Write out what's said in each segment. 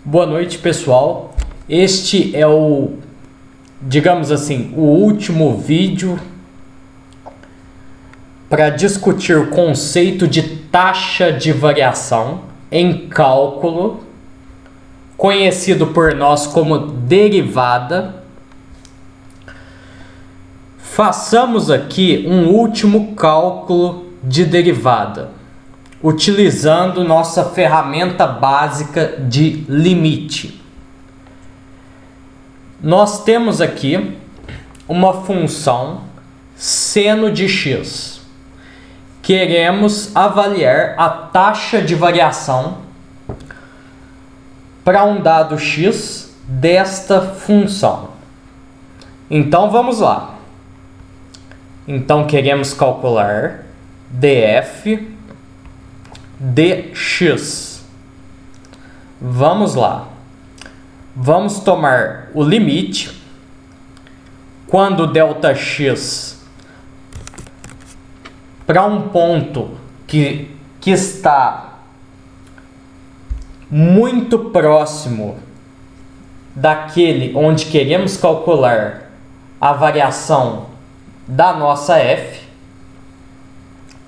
Boa noite, pessoal. Este é digamos assim, o último vídeo para discutir o conceito de taxa de variação em cálculo, conhecido por nós como derivada. Façamos aqui um último cálculo de derivada, utilizando nossa ferramenta básica de limite. Nós temos aqui uma função seno de x. Queremos avaliar a taxa de variação para um dado x desta função. Então vamos lá. Então queremos calcular df dx. Vamos lá. Vamos tomar o limite quando ΔX para um ponto que está muito próximo daquele onde queremos calcular a variação da nossa f.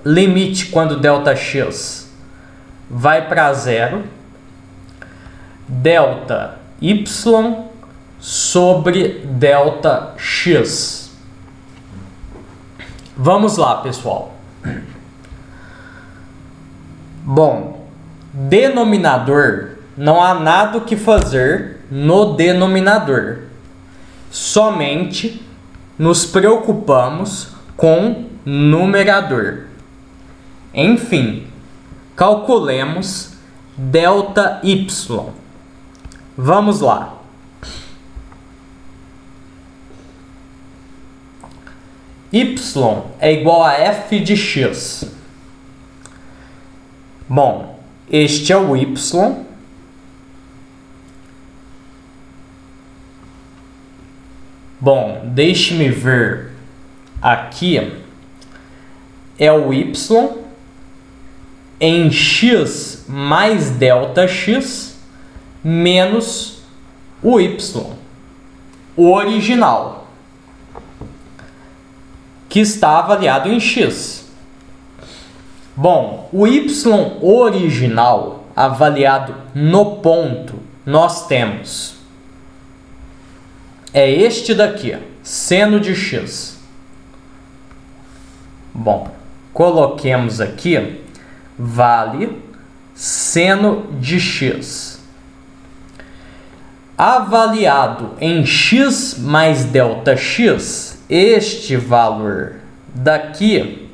Limite quando ΔX vai para zero, ΔY sobre ΔX. Vamos lá, pessoal. Bom, denominador, não há nada o que fazer no denominador. Somente nos preocupamos com numerador. Enfim, calculemos ΔY. Vamos lá. Y é igual a f de x. Bom, este é o y. Bom, deixe-me ver aqui. É o y em x mais ΔX menos o y, o original, que está avaliado em x. Bom, o y original avaliado no ponto, nós temos é este daqui, seno de x. Bom, coloquemos aqui, vale seno de x. Avaliado em x mais ΔX, este valor daqui,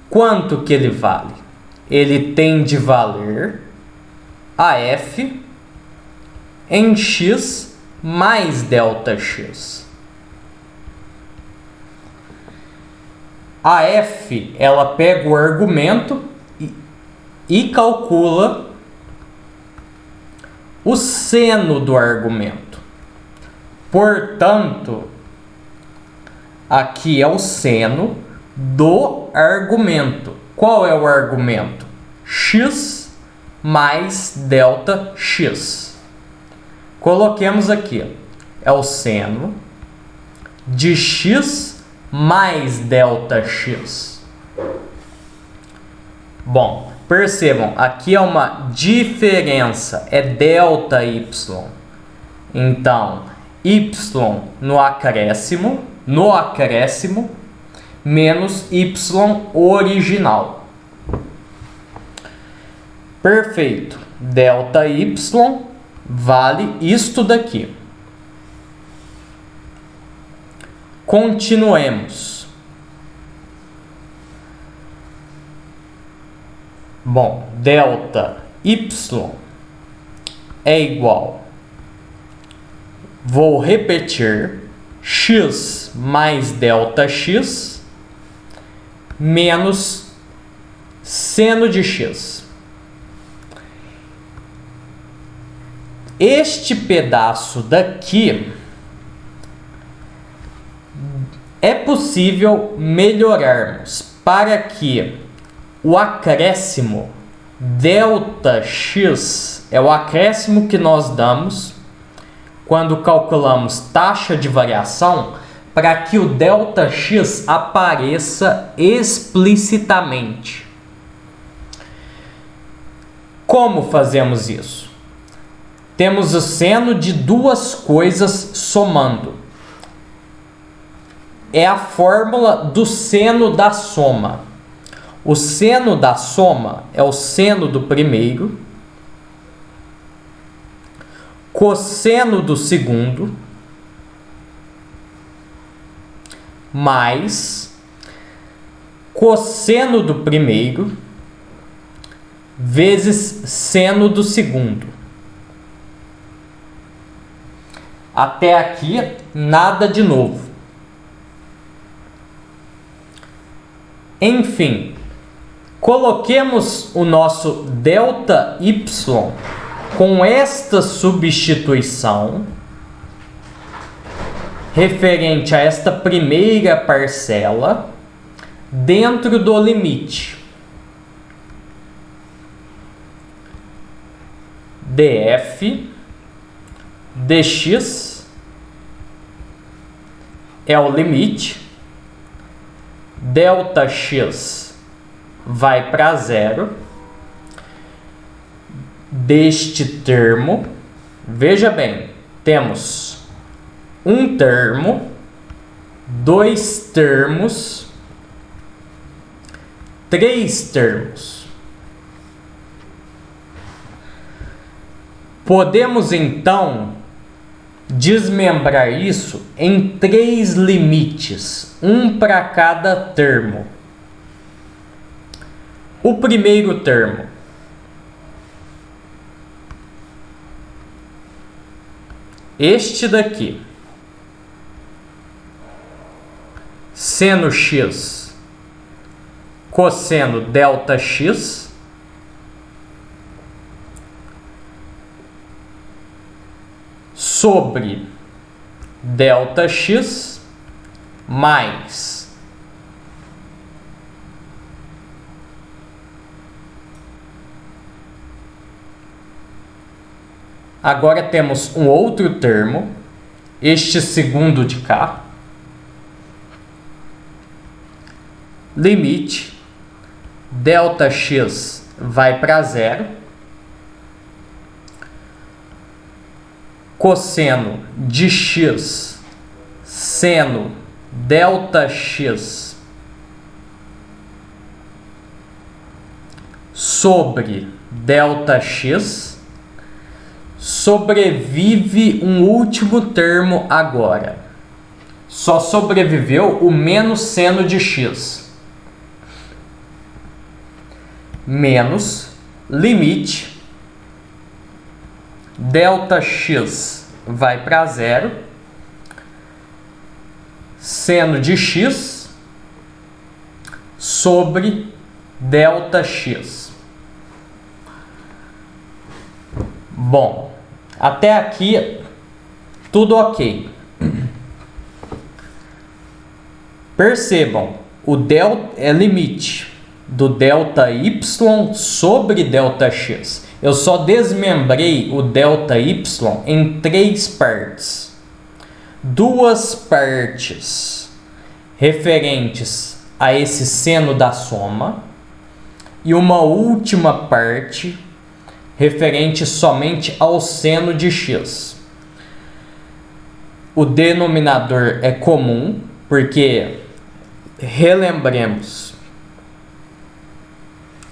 quanto que ele vale? Ele tem de valer a f em x mais ΔX. A f, ela pega o argumento e calcula o seno do argumento. Portanto, aqui é o seno do argumento. Qual é o argumento? X mais ΔX. Coloquemos aqui. É o seno de x mais ΔX. Bom, percebam, aqui é uma diferença, é ΔY. Então, y no acréscimo, menos y original. Perfeito. ΔY vale isto daqui. Continuemos. Bom, ΔY é igual, vou repetir, x mais ΔX menos seno de x. Este pedaço daqui é possível melhorarmos para que o acréscimo ΔY ΔX é o acréscimo que nós damos quando calculamos taxa de variação para que o ΔX apareça explicitamente. Como fazemos isso? Temos o seno de duas coisas somando. É a fórmula do seno da soma. O seno da soma é o seno do primeiro, cosseno do segundo, mais cosseno do primeiro, vezes seno do segundo. Até aqui, nada de novo. Enfim, coloquemos o nosso ΔY com esta substituição referente a esta primeira parcela dentro do limite. df dx é o limite, ΔX vai para zero, deste termo, veja bem, temos um termo, dois termos, três termos. Podemos então desmembrar isso em três limites, um para cada termo. O primeiro termo, este daqui, seno x cosseno ΔX sobre ΔX mais agora temos um outro termo, este segundo de cá, limite ΔX vai para zero, cosseno de x seno ΔX sobre ΔX, sobrevive um último termo agora. Só sobreviveu o menos seno de x. Menos limite ΔX vai para zero, seno de x sobre ΔX. Bom, até aqui tudo ok. Percebam, o é limite do ΔY sobre ΔX. Eu só desmembrei o ΔY em três partes. Duas partes referentes a esse seno da soma e uma última parte referente somente ao seno de x. O denominador é comum, porque, relembremos,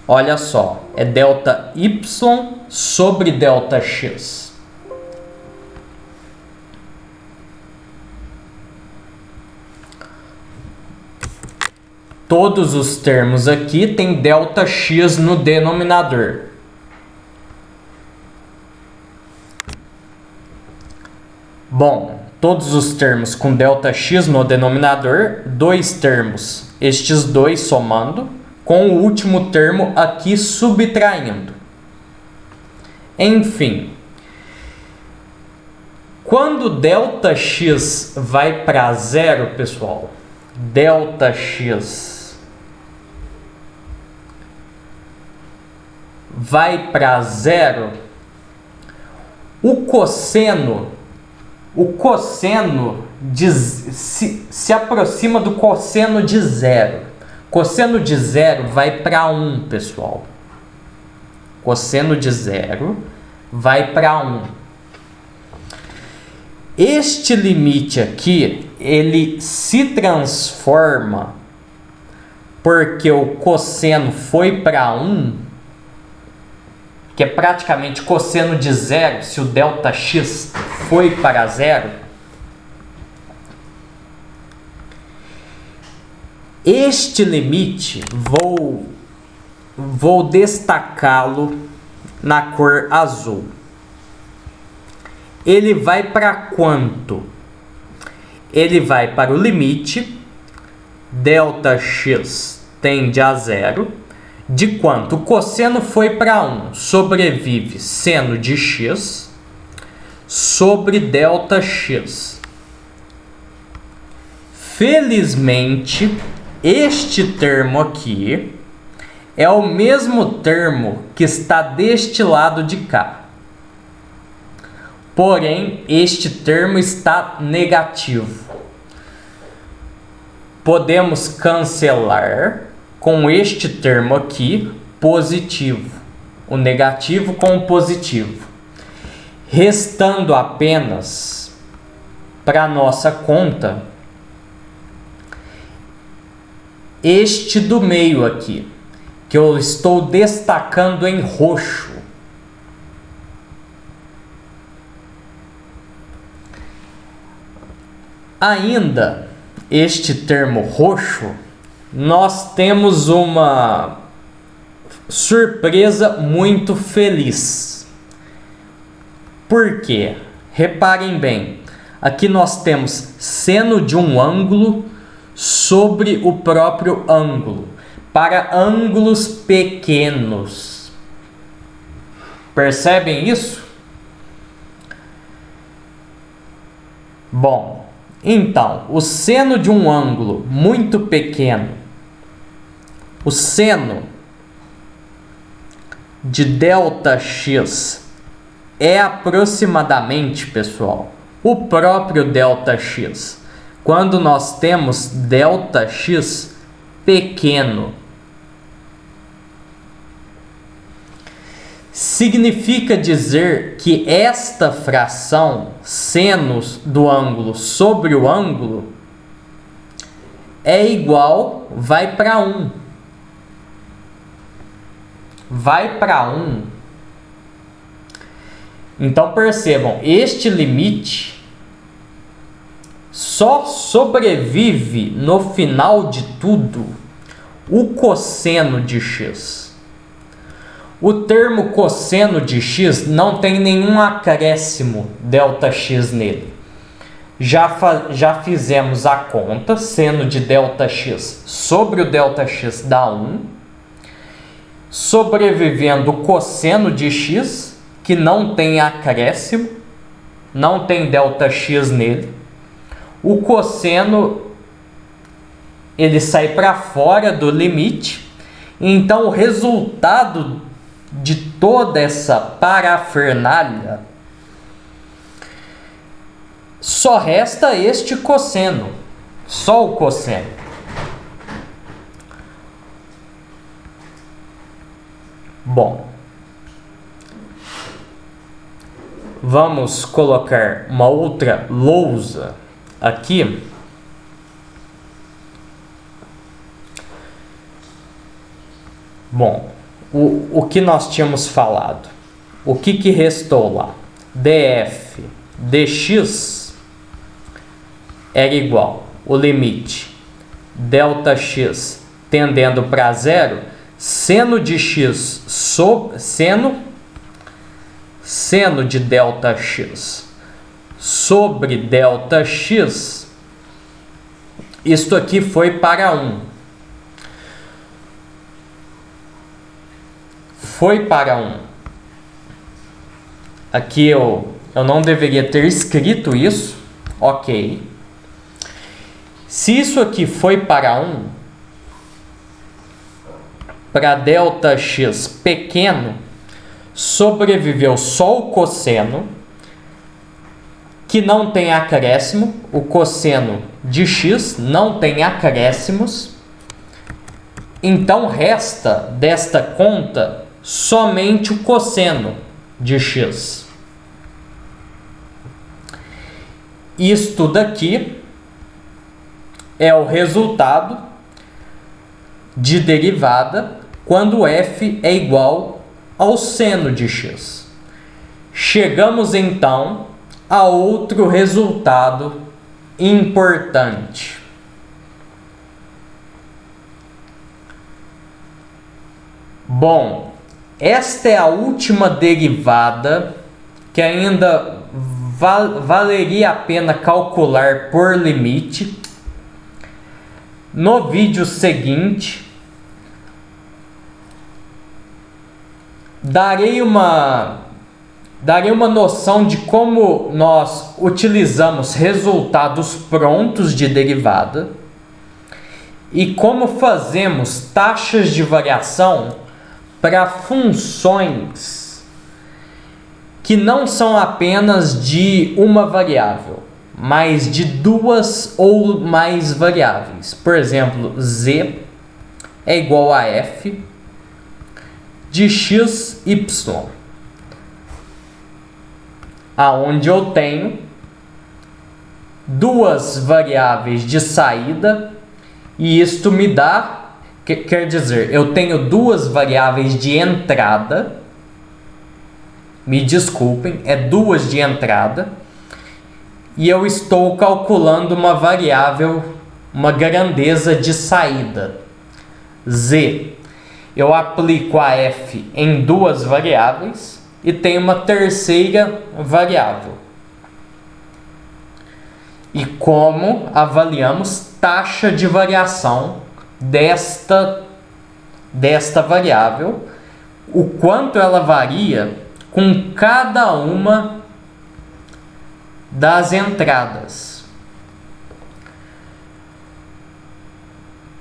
olha só, é ΔY sobre ΔX. Todos os termos aqui têm ΔX no denominador. Bom, todos os termos com ΔX no denominador, dois termos, estes dois somando, com o último termo aqui subtraindo. Enfim, quando ΔX vai para zero, pessoal, ΔX vai para zero, o cosseno se aproxima do cosseno de zero. Cosseno de zero vai para 1, pessoal. Cosseno de zero vai para 1. Este limite aqui, ele se transforma porque o cosseno foi para 1, que é praticamente cosseno de zero, se o ΔX foi para zero. Este limite, vou destacá-lo na cor azul. Ele vai para quanto? Ele vai para o limite ΔX tende a zero, de quanto o cosseno foi para 1, sobrevive seno de x sobre ΔX. Felizmente, este termo aqui é o mesmo termo que está deste lado de cá. Porém, este termo está negativo. Podemos cancelar com este termo aqui positivo. O negativo com o positivo. Restando apenas para nossa conta este do meio aqui, que eu estou destacando em roxo. Ainda, este termo roxo, nós temos uma surpresa muito feliz. Por quê? Reparem bem, aqui nós temos seno de um ângulo sobre o próprio ângulo, para ângulos pequenos. Percebem isso? Bom, então, o seno de um ângulo muito pequeno, o seno de ΔX é aproximadamente, pessoal, o próprio ΔX. Quando nós temos ΔX pequeno, significa dizer que esta fração, senos do ângulo sobre o ângulo, é igual, vai para 1. Vai para 1. Então percebam, este limite só sobrevive no final de tudo o cosseno de x. O termo cosseno de x não tem nenhum acréscimo ΔX nele. Já fizemos a conta, seno de ΔX sobre o ΔX dá 1, sobrevivendo o cosseno de x, que não tem acréscimo, não tem ΔX nele. O cosseno, ele sai para fora do limite, então o resultado de toda essa parafernália só resta este cosseno, só o cosseno. Bom, vamos colocar uma outra lousa aqui. Bom, o que nós tínhamos falado? O que restou lá? df dx era igual o limite ΔX tendendo para zero, seno de x sobre seno de ΔX sobre ΔX. Isto aqui foi para 1. Foi para 1. Aqui eu não deveria ter escrito isso. Ok. Se isso aqui foi para 1, para ΔX pequeno, sobreviveu só o cosseno, que não tem acréscimo, o cosseno de x não tem acréscimos, então resta desta conta somente o cosseno de x. Isto daqui é o resultado de derivada quando f é igual ao seno de x. Chegamos então a outro resultado importante. Bom, esta é a última derivada que ainda valeria a pena calcular por limite. No vídeo seguinte, darei uma noção de como nós utilizamos resultados prontos de derivada e como fazemos taxas de variação para funções que não são apenas de uma variável, mas de duas ou mais variáveis. Por exemplo, z é igual a f de x, y, aonde eu tenho duas variáveis de saída e isto me dá, quer dizer, eu tenho duas variáveis de entrada, me desculpem, é duas de entrada, e eu estou calculando uma variável, uma grandeza de saída, z. Eu aplico a f em duas variáveis e tenho uma terceira variável. E como avaliamos taxa de variação desta variável, o quanto ela varia com cada uma das entradas.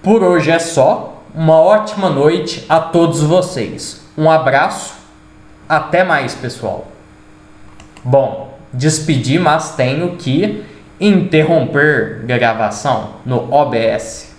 Por hoje é só. Uma ótima noite a todos vocês. Um abraço. Até mais, pessoal. Bom, despedi, mas tenho que interromper gravação no OBS.